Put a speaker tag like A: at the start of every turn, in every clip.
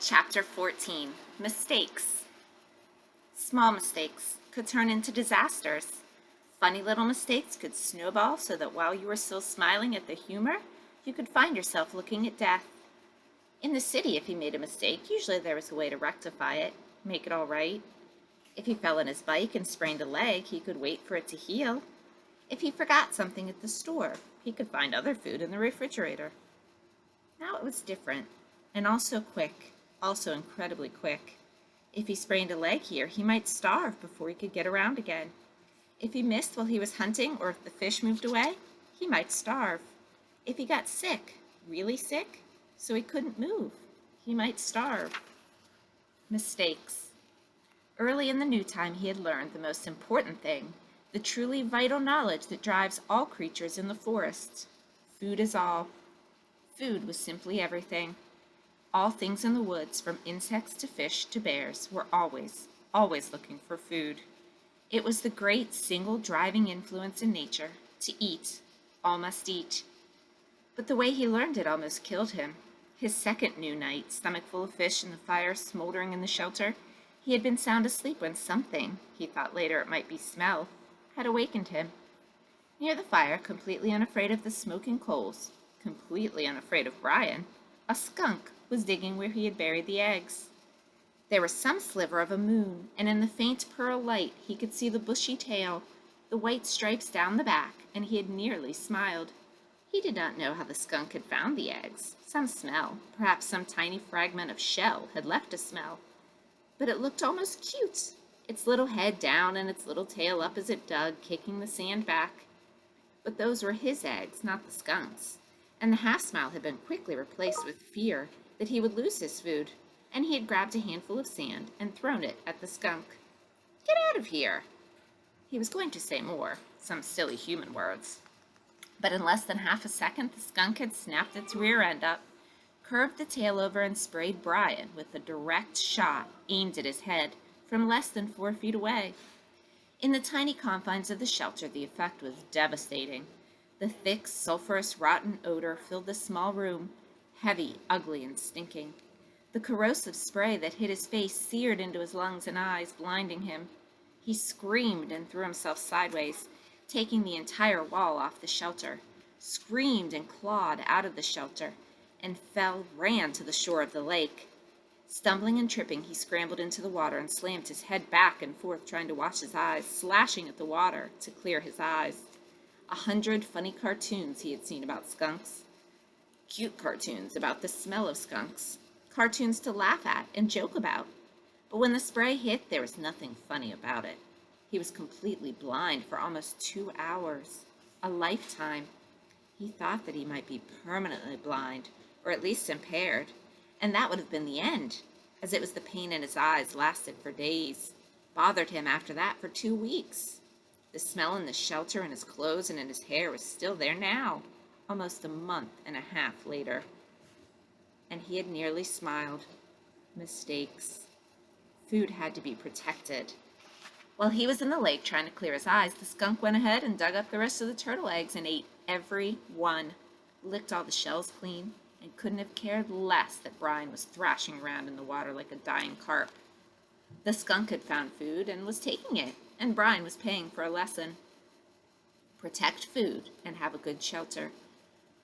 A: Chapter 14. Mistakes. Small mistakes could turn into disasters. Funny little mistakes could snowball so that while you were still smiling at the humor, you could find yourself looking at death. In the city, if he made a mistake, usually there was a way to rectify it, make it all right. If he fell on his bike and sprained a leg, he could wait for it to heal. If he forgot something at the store, he could find other food in the refrigerator. Now it was different, and also quick, also incredibly quick. If he sprained a leg here, he might starve before he could get around again. If he missed while he was hunting, or if the fish moved away, he might starve. If he got sick, really sick, so he couldn't move, he might starve. Mistakes. Early in the new time, he had learned the most important thing, the truly vital knowledge that drives all creatures in the forest. Food is all. Food was simply everything. All things in the woods, from insects to fish to bears, were always looking for food. It was the great single driving influence in nature. To eat, all must eat. But the way he learned it almost killed him. His second new night, stomach full of fish and the fire smoldering in the shelter, he had been sound asleep when something, he thought later it might be smell, had awakened him. Near the fire, completely unafraid of the smoking coals, completely unafraid of Brian, a skunk was digging where he had buried the eggs. There was some sliver of a moon, and in the faint pearl light he could see the bushy tail, the white stripes down the back, and he had nearly smiled. He did not know how the skunk had found the eggs. Some smell, perhaps some tiny fragment of shell, had left a smell. But it looked almost cute, its little head down and its little tail up as it dug, kicking the sand back. But those were his eggs, not the skunk's, and the half-smile had been quickly replaced with fear that he would lose his food, and he had grabbed a handful of sand and thrown it at the skunk. "Get out of here!" He was going to say more, some silly human words. But in less than half a second, the skunk had snapped its rear end up, curved the tail over, and sprayed Brian with a direct shot aimed at his head from less than 4 feet away. In the tiny confines of the shelter, the effect was devastating. The thick, sulphurous, rotten odor filled the small room, heavy, ugly, and stinking. The corrosive spray that hit his face seared into his lungs and eyes, blinding him. He screamed and threw himself sideways, taking the entire wall off the shelter, screamed and clawed out of the shelter, and ran to the shore of the lake. Stumbling and tripping, he scrambled into the water and slammed his head back and forth, trying to wash his eyes, slashing at the water to clear his eyes. 100 funny cartoons he had seen about skunks. Cute cartoons about the smell of skunks. Cartoons to laugh at and joke about. But when the spray hit, there was nothing funny about it. He was completely blind for almost 2 hours. A lifetime. He thought that he might be permanently blind, or at least impaired, and that would have been the end, as it was the pain in his eyes lasted for days, bothered him after that for 2 weeks. The smell in the shelter in his clothes and in his hair was still there now, almost a month and a half later. And he had nearly smiled. Mistakes. Food had to be protected. While he was in the lake trying to clear his eyes, the skunk went ahead and dug up the rest of the turtle eggs and ate every one, licked all the shells clean, and couldn't have cared less that Brian was thrashing around in the water like a dying carp. The skunk had found food and was taking it, and Brian was paying for a lesson. Protect food and have a good shelter.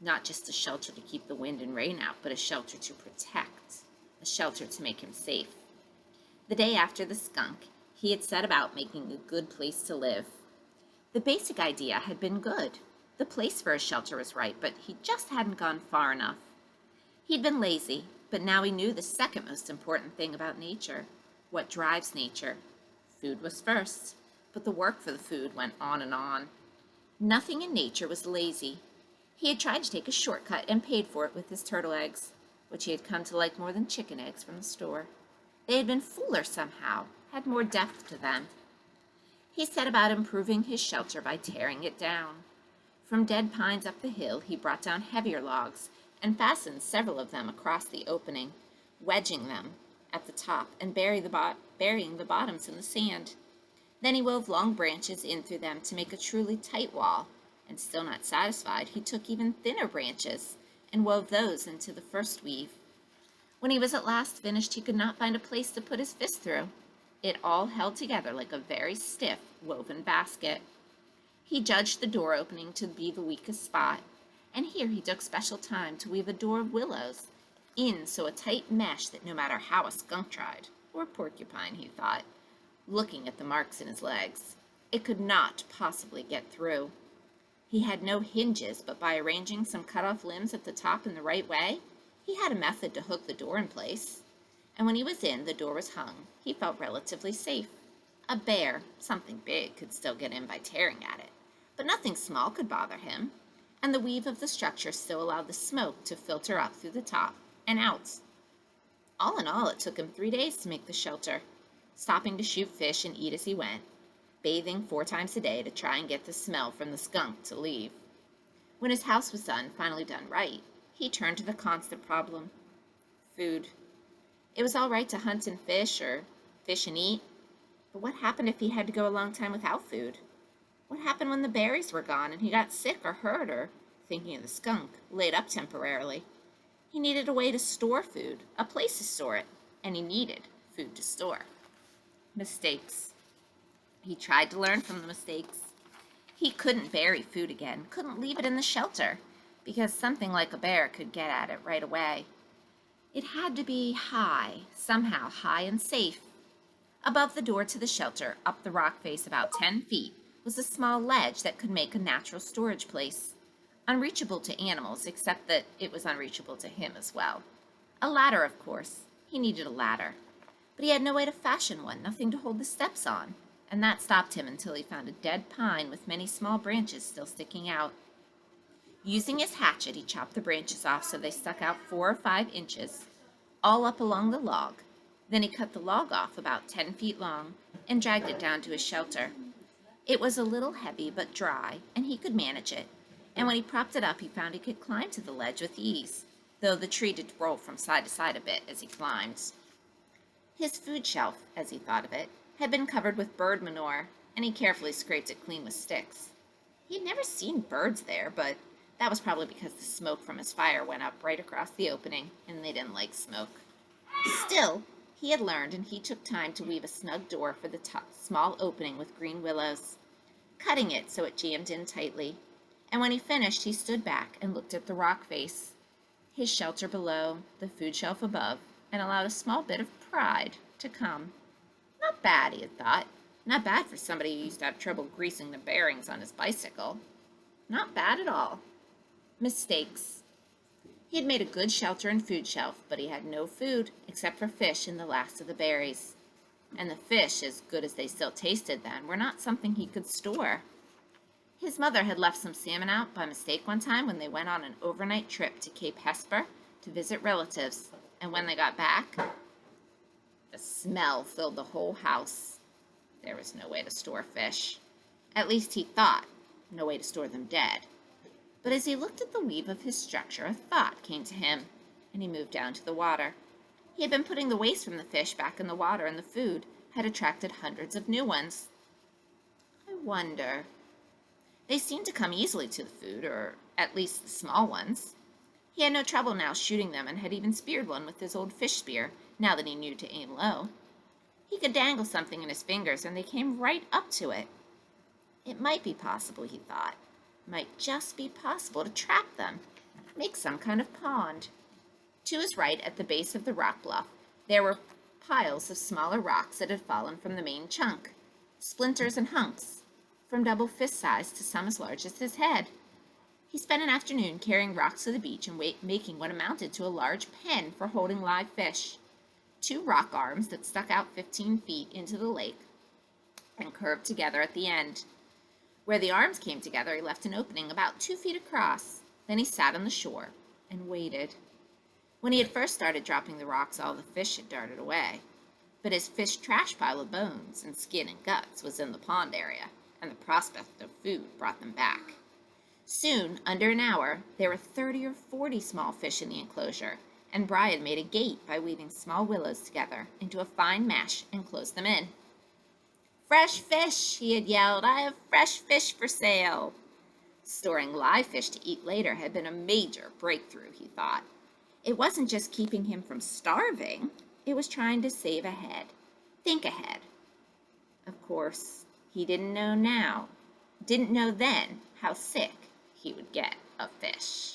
A: Not just a shelter to keep the wind and rain out, but a shelter to protect, a shelter to make him safe. The day after the skunk, he had set about making a good place to live. The basic idea had been good. The place for a shelter was right, but he just hadn't gone far enough. He'd been lazy, but now he knew the second most important thing about nature, what drives nature. Food was first, but the work for the food went on and on. Nothing in nature was lazy. He had tried to take a shortcut and paid for it with his turtle eggs, which he had come to like more than chicken eggs from the store. They had been fuller somehow, had more depth to them. He set about improving his shelter by tearing it down. From dead pines up the hill, he brought down heavier logs and fastened several of them across the opening, wedging them at the top and burying the bottoms in the sand. Then he wove long branches in through them to make a truly tight wall, and still not satisfied, he took even thinner branches and wove those into the first weave. When he was at last finished, he could not find a place to put his fist through. It all held together like a very stiff, woven basket. He judged the door opening to be the weakest spot, and here he took special time to weave a door of willows in so a tight mesh that no matter how a skunk tried, or a porcupine, he thought, looking at the marks in his legs, it could not possibly get through. He had no hinges, but by arranging some cut-off limbs at the top in the right way, he had a method to hook the door in place. And when he was in, the door was hung. He felt relatively safe. A bear, something big, could still get in by tearing at it, but nothing small could bother him, and the weave of the structure still allowed the smoke to filter up through the top and out. All in all, it took him 3 days to make the shelter, stopping to shoot fish and eat as he went, bathing 4 times a day to try and get the smell from the skunk to leave. When his house was finally done right, he turned to the constant problem: food. It was all right to hunt and fish, or fish and eat, but what happened if he had to go a long time without food? What happened when the berries were gone and he got sick or hurt or, thinking of the skunk, laid up temporarily? He needed a way to store food, a place to store it, and he needed food to store. Mistakes. He tried to learn from the mistakes. He couldn't bury food again, couldn't leave it in the shelter, because something like a bear could get at it right away. It had to be high, somehow high and safe. Above the door to the shelter, up the rock face about 10 feet, was a small ledge that could make a natural storage place. Unreachable to animals, except that it was unreachable to him as well. A ladder, of course. He needed a ladder. But he had no way to fashion one, nothing to hold the steps on, and that stopped him until he found a dead pine with many small branches still sticking out. Using his hatchet, he chopped the branches off so they stuck out 4 or 5 inches, all up along the log. Then he cut the log off about 10 feet long and dragged it down to his shelter. It was a little heavy but dry, and he could manage it, and when he propped it up, he found he could climb to the ledge with ease, though the tree did roll from side to side a bit as he climbed. His food shelf, as he thought of it, had been covered with bird manure, and he carefully scraped it clean with sticks. He had never seen birds there, but that was probably because the smoke from his fire went up right across the opening, and they didn't like smoke. Still, he had learned, and he took time to weave a snug door for the small opening with green willows, cutting it so it jammed in tightly. And when he finished, he stood back and looked at the rock face, his shelter below, the food shelf above, and allowed a small bit of pride to come. Not bad, he had thought. Not bad for somebody who used to have trouble greasing the bearings on his bicycle. Not bad at all. Mistakes. He had made a good shelter and food shelf, but he had no food except for fish and the last of the berries. And the fish, as good as they still tasted then, were not something he could store. His mother had left some salmon out by mistake one time when they went on an overnight trip to Cape Hesper to visit relatives, and when they got back, the smell filled the whole house. There was no way to store fish. At least he thought, no way to store them dead. But as he looked at the weave of his structure, a thought came to him, and he moved down to the water. He had been putting the waste from the fish back in the water, and the food had attracted hundreds of new ones. I wonder. They seemed to come easily to the food, or at least the small ones. He had no trouble now shooting them, and had even speared one with his old fish spear, now that he knew to aim low. He could dangle something in his fingers, and they came right up to it. It might be possible, he thought. Might just be possible to trap them, make some kind of pond. To his right, at the base of the rock bluff, there were piles of smaller rocks that had fallen from the main chunk, splinters and hunks, from double fist size to some as large as his head. He spent an afternoon carrying rocks to the beach and making what amounted to a large pen for holding live fish. 2 rock arms that stuck out 15 feet into the lake and curved together at the end. Where the arms came together, he left an opening about 2 feet across. Then he sat on the shore and waited. When he had first started dropping the rocks, all the fish had darted away. But his fish trash pile of bones and skin and guts was in the pond area, and the prospect of food brought them back. Soon, under an hour, there were 30 or 40 small fish in the enclosure, and Brian made a gate by weaving small willows together into a fine mesh and closed them in. "Fresh fish," he had yelled. "I have fresh fish for sale." Storing live fish to eat later had been a major breakthrough, he thought. It wasn't just keeping him from starving, it was trying to save ahead, think ahead. Of course, he didn't know then how sick he would get of fish.